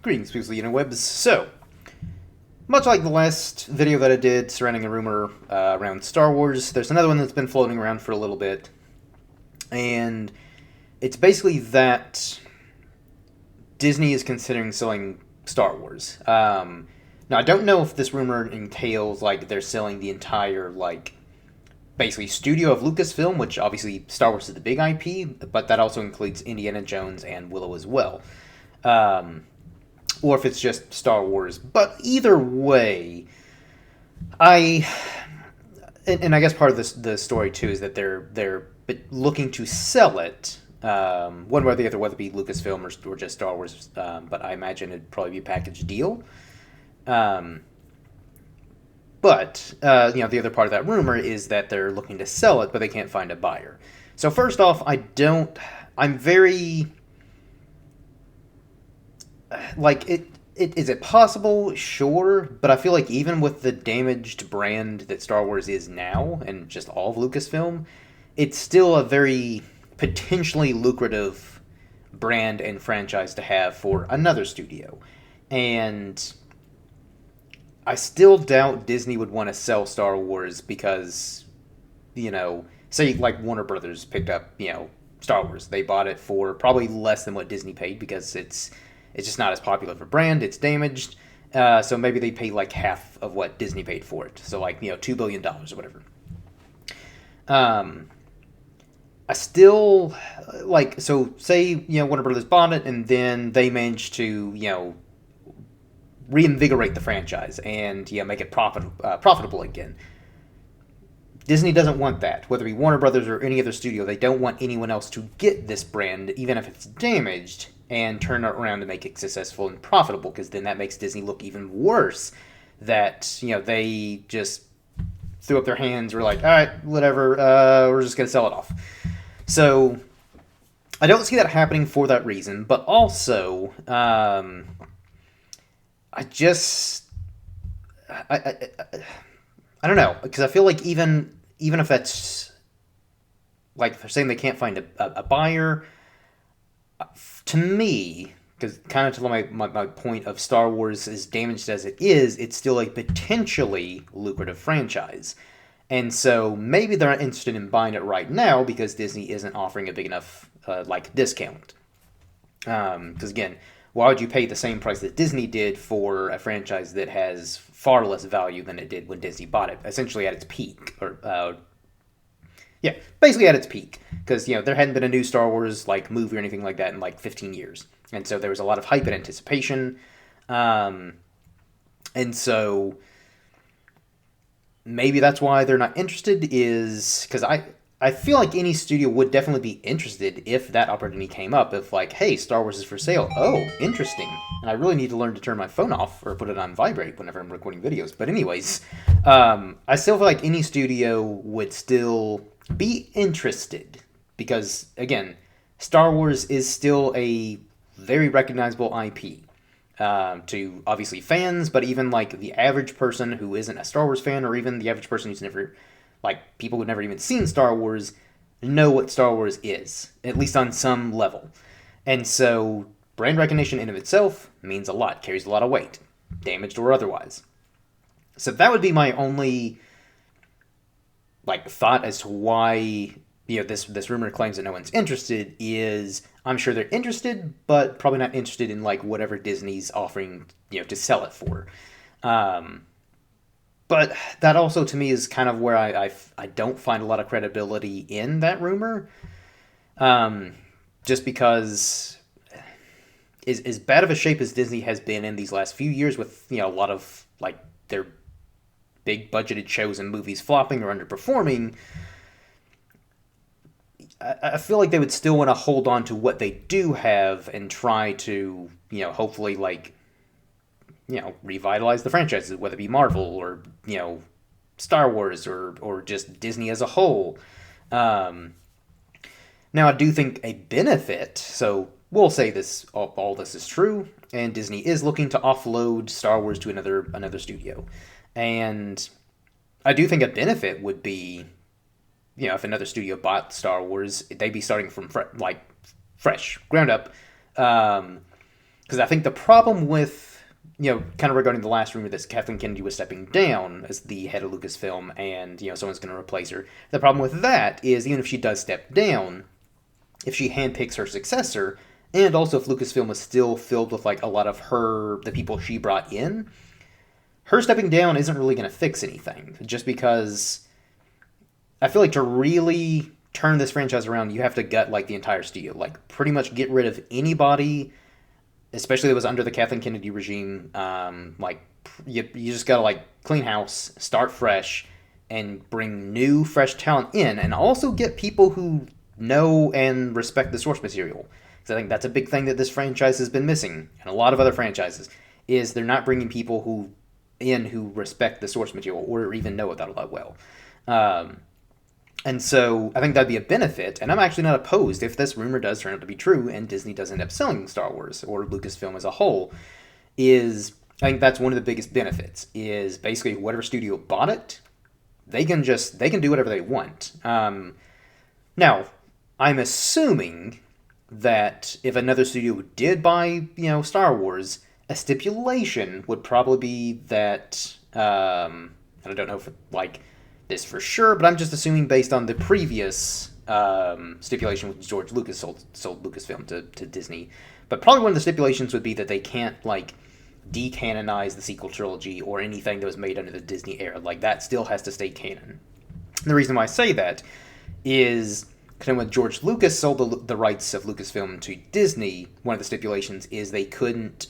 Greetings, people of the interwebs. So, much like the last video that I did surrounding a rumor around Star Wars, there's another one that's been floating around for a little bit. And it's basically that Disney is considering selling Star Wars. Now, I don't know if this rumor entails, like, they're selling the entire, like, basically studio of Lucasfilm, which obviously Star Wars is the big IP, but that also includes Indiana Jones and Willow as well. Or if it's just Star Wars. But either way, I and I guess part of the story too is that they're looking to sell it one way or the other, whether it be Lucasfilm or just Star Wars. But I imagine it'd probably be a package deal. But the other part of that rumor is that they're looking to sell it, but they can't find a buyer. So first off, I'm very like it. Is it possible? Sure, but I feel like even with the damaged brand that Star Wars is now, and just all of Lucasfilm, it's still a very potentially lucrative brand and franchise to have for another studio. And I still doubt Disney would want to sell Star Wars because, say like Warner Brothers picked up, Star Wars. They bought it for probably less than what Disney paid because it's just not as popular of a brand. It's damaged. So maybe they pay like half of what Disney paid for it. So like, $2 billion or whatever. I still, so say, Warner Brothers bought it and then they managed to, reinvigorate the franchise and, make it profitable again. Disney doesn't want that. Whether it be Warner Brothers or any other studio, they don't want anyone else to get this brand, even if it's damaged, and turn it around to make it successful and profitable, because then that makes Disney look even worse. That, they just threw up their hands, were like, all right, whatever, we're just going to sell it off. So, I don't see that happening for that reason, but also, I don't know, because I feel like even if that's, like, if they're saying they can't find a buyer, to me, because kind of to my point of Star Wars, as damaged as it is, it's still a potentially lucrative franchise. And so maybe they're not interested in buying it right now because Disney isn't offering a big enough, discount. Because again, why would you pay the same price that Disney did for a franchise that has far less value than it did when Disney bought it, essentially at its peak, basically at its peak, because there hadn't been a new Star Wars movie or anything like that in 15 years, and so there was a lot of hype and anticipation, and so maybe that's why they're not interested. Is because I feel like any studio would definitely be interested if that opportunity came up. If hey, Star Wars is for sale. Oh, interesting. And I really need to learn to turn my phone off or put it on vibrate whenever I'm recording videos. But anyways, I still feel like any studio would still be interested because, again, Star Wars is still a very recognizable IP. To obviously fans, but even the average person who isn't a Star Wars fan, or even the average person who's never, people who've never even seen Star Wars, know what Star Wars is, at least on some level. And so, brand recognition in of itself means a lot, carries a lot of weight, damaged or otherwise. So that would be my only, thought as to why, this rumor claims that no one's interested is, I'm sure they're interested, but probably not interested in whatever Disney's offering, to sell it for. But that also to me is kind of where I don't find a lot of credibility in that rumor. Just because as bad of a shape as Disney has been in these last few years with, a lot of their big budgeted shows and movies flopping or underperforming, I feel like they would still want to hold on to what they do have and try to, hopefully, revitalize the franchises, whether it be Marvel or, Star Wars or just Disney as a whole. Now, I do think a benefit, so we'll say this, all this is true, and Disney is looking to offload Star Wars to another studio. And I do think a benefit would be, if another studio bought Star Wars, they'd be starting from fresh, ground up. Because because I think the problem with, kind of regarding the last rumor that Kathleen Kennedy was stepping down as the head of Lucasfilm and, someone's going to replace her. The problem with that is even if she does step down, if she handpicks her successor, and also if Lucasfilm is still filled with like a lot of the people she brought in, her stepping down isn't really going to fix anything. Just because I feel like to really turn this franchise around, you have to gut like the entire studio, like pretty much get rid of anybody, especially that was under the Kathleen Kennedy regime. Like you just gotta like clean house, start fresh, and bring new, fresh talent in, and also get people who know and respect the source material. Because I think that's a big thing that this franchise has been missing, and a lot of other franchises, is they're not bringing people who respect the source material or even know it that well. And so I think that'd be a benefit, and I'm actually not opposed if this rumor does turn out to be true and Disney does end up selling Star Wars or Lucasfilm as a whole. I think that's one of the biggest benefits, is basically whatever studio bought it, they can do whatever they want. Now, I'm assuming that if another studio did buy, Star Wars, a stipulation would probably be that, and I don't know if this for sure, but I'm just assuming based on the previous stipulation with George Lucas sold Lucasfilm to Disney. But probably one of the stipulations would be that they can't decanonize the sequel trilogy or anything that was made under the Disney era. Like that still has to stay canon. And the reason why I say that is because when George Lucas sold the rights of Lucasfilm to Disney, one of the stipulations is they couldn't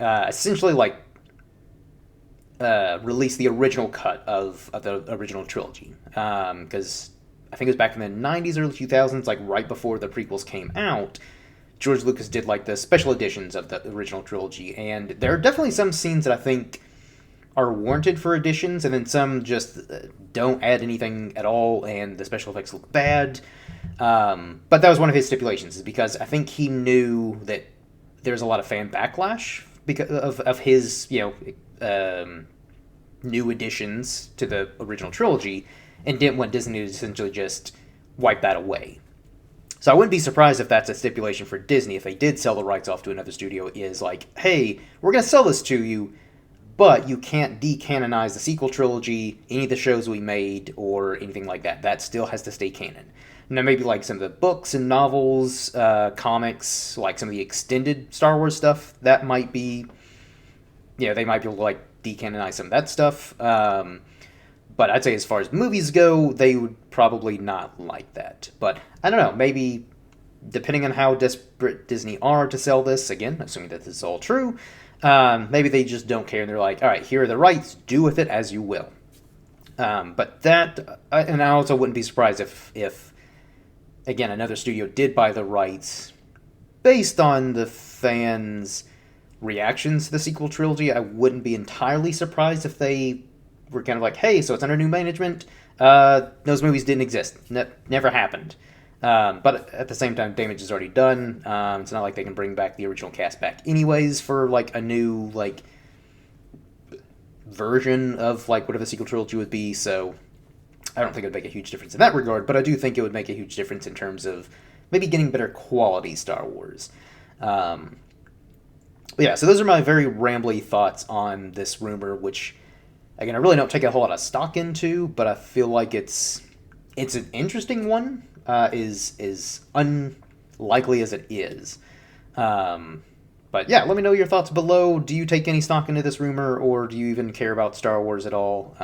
essentially release the original cut of the original trilogy. Because I think it was back in the 90s, early 2000s, right before the prequels came out, George Lucas did the special editions of the original trilogy. And there are definitely some scenes that I think are warranted for editions, and then some just don't add anything at all, and the special effects look bad. But that was one of his stipulations, is because I think he knew that there's a lot of fan backlash because of his, new additions to the original trilogy, and didn't want Disney to essentially just wipe that away. So I wouldn't be surprised if that's a stipulation for Disney, if they did sell the rights off to another studio, is hey, we're going to sell this to you, but you can't decanonize the sequel trilogy, any of the shows we made, or anything like that. That still has to stay canon. Now, maybe some of the books and novels, comics, some of the extended Star Wars stuff, that might be, they might be able to decanonize some of that stuff. But I'd say as far as movies go, they would probably not like that. But I don't know, maybe depending on how desperate Disney are to sell this, again, assuming that this is all true, maybe they just don't care and they're all right, here are the rights, do with it as you will. But that, and I also wouldn't be surprised if again, another studio did buy the rights based on the fans' reactions to the sequel trilogy. I wouldn't be entirely surprised if they were kind of hey, so it's under new management. Those movies didn't exist. Never happened. But at the same time, damage is already done. It's not like they can bring back the original cast back anyways for a new version of whatever the sequel trilogy would be. So I don't think it would make a huge difference in that regard, but I do think it would make a huge difference in terms of maybe getting better quality Star Wars. Yeah, so those are my very rambly thoughts on this rumor, which, again, I really don't take a whole lot of stock into, but I feel like it's an interesting one, is unlikely as it is. But yeah, let me know your thoughts below. Do you take any stock into this rumor, or do you even care about Star Wars at all?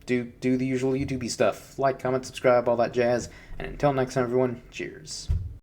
Do the usual YouTube stuff. Like, comment, subscribe, all that jazz. And until next time, everyone, cheers.